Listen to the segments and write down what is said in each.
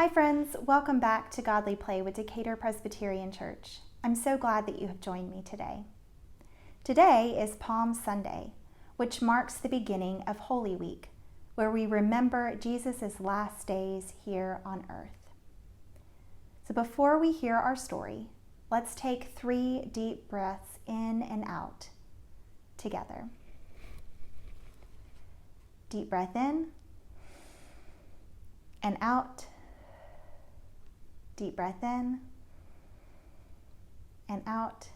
Hi friends, welcome back to Godly Play with Decatur Presbyterian Church. I'm so glad that you have joined me today. Today is Palm Sunday, which marks the beginning of Holy Week, where we remember Jesus' last days here on earth. So before we hear our story, let's take 3 deep breaths in and out together. Deep breath in and out. Deep breath in and out.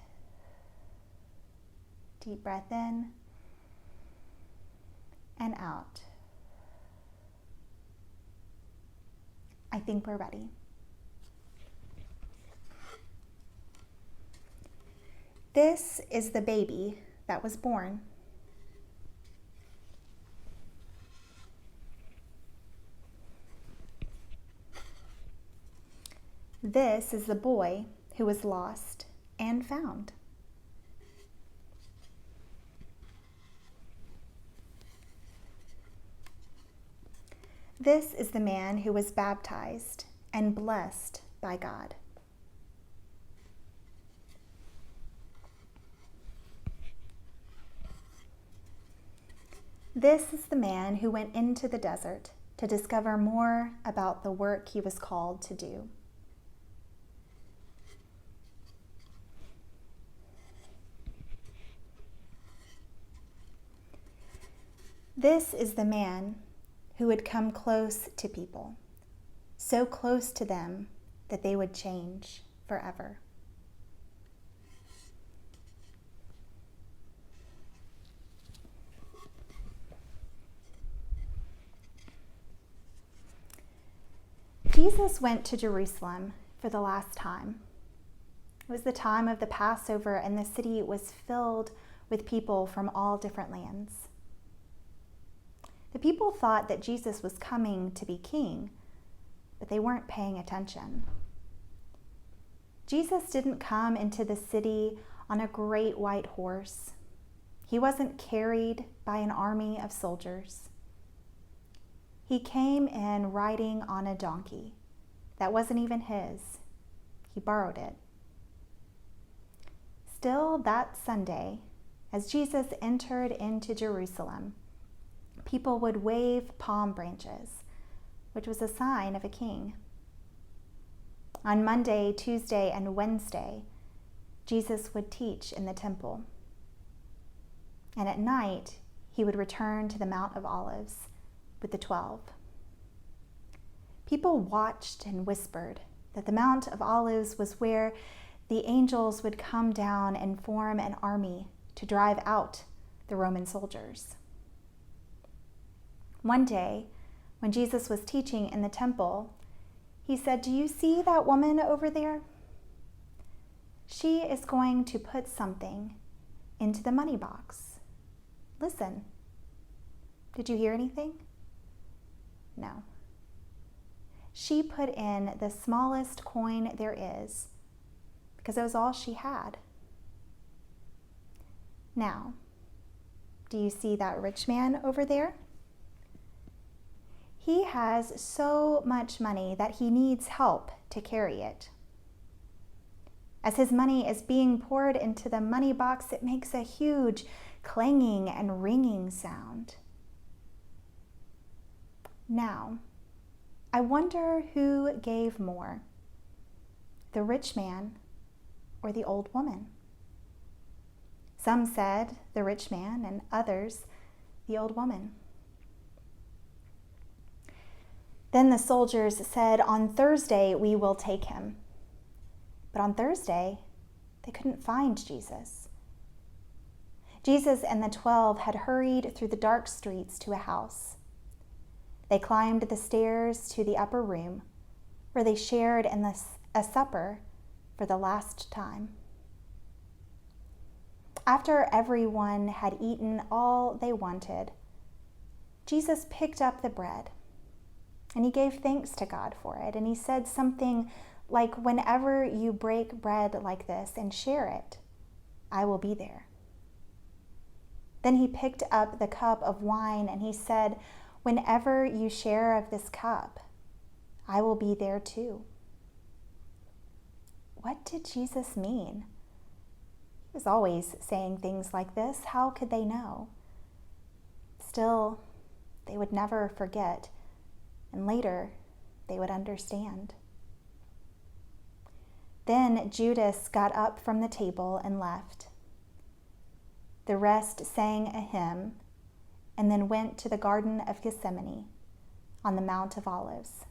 Deep breath in and out. I think we're ready. This is the baby that was born. This is the boy who was lost and found. This is the man who was baptized and blessed by God. This is the man who went into the desert to discover more about the work he was called to do. This is the man who would come close to people, so close to them that they would change forever. Jesus went to Jerusalem for the last time. It was the time of the Passover, and the city was filled with people from all different lands. The people thought that Jesus was coming to be king, but they weren't paying attention. Jesus didn't come into the city on a great white horse. He wasn't carried by an army of soldiers. He came in riding on a donkey that wasn't even his. He borrowed it. Still, that Sunday, as Jesus entered into Jerusalem, people would wave palm branches, which was a sign of a king. On Monday, Tuesday, and Wednesday, Jesus would teach in the temple. And at night, he would return to the Mount of Olives with the 12. People watched and whispered that the Mount of Olives was where the angels would come down and form an army to drive out the Roman soldiers. One day, when Jesus was teaching in the temple, he said, "Do you see that woman over there? She is going to put something into the money box. Listen." Did you hear anything? No. She put in the smallest coin there is because it was all she had. Now, do you see that rich man over there? He has so much money that he needs help to carry it. As his money is being poured into the money box, it makes a huge clanging and ringing sound. Now, I wonder who gave more, the rich man or the old woman? Some said the rich man, and others the old woman. Then the soldiers said, "On Thursday we will take him." But on Thursday, they couldn't find Jesus. Jesus and the 12 had hurried through the dark streets to a house. They climbed the stairs to the upper room, where they shared in a supper for the last time. After everyone had eaten all they wanted, Jesus picked up the bread. And he gave thanks to God for it. And he said something like, "Whenever you break bread like this and share it, I will be there." Then he picked up the cup of wine and he said, "Whenever you share of this cup, I will be there too. What did Jesus mean? He was always saying things like this. How could they know? Still, they would never forget, and later they would understand. Then Judas got up from the table and left. The rest sang a hymn and then went to the Garden of Gethsemane on the Mount of Olives.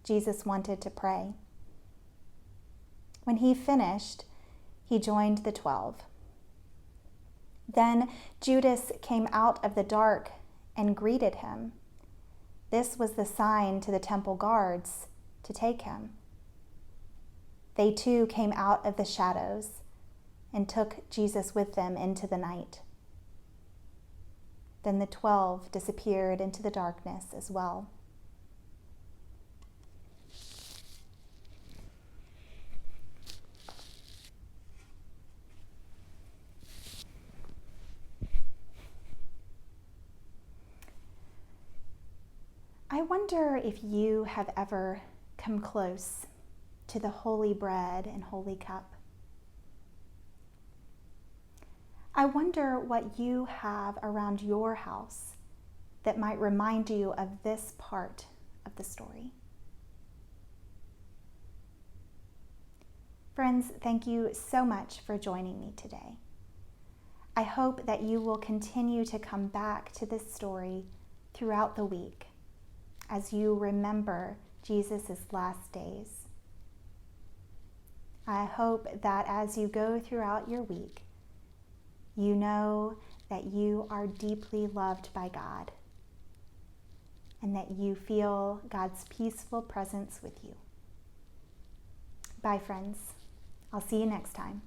Jesus wanted to pray. When he finished, he joined the 12. Then Judas came out of the dark and greeted him. This was the sign to the temple guards to take him. They too came out of the shadows and took Jesus with them into the night. Then the 12 disappeared into the darkness as well. I wonder if you have ever come close to the holy bread and holy cup. I wonder what you have around your house that might remind you of this part of the story. Friends, thank you so much for joining me today. I hope that you will continue to come back to this story throughout the week as you remember Jesus' last days. I hope that as you go throughout your week, you know that you are deeply loved by God and that you feel God's peaceful presence with you. Bye, friends. I'll see you next time.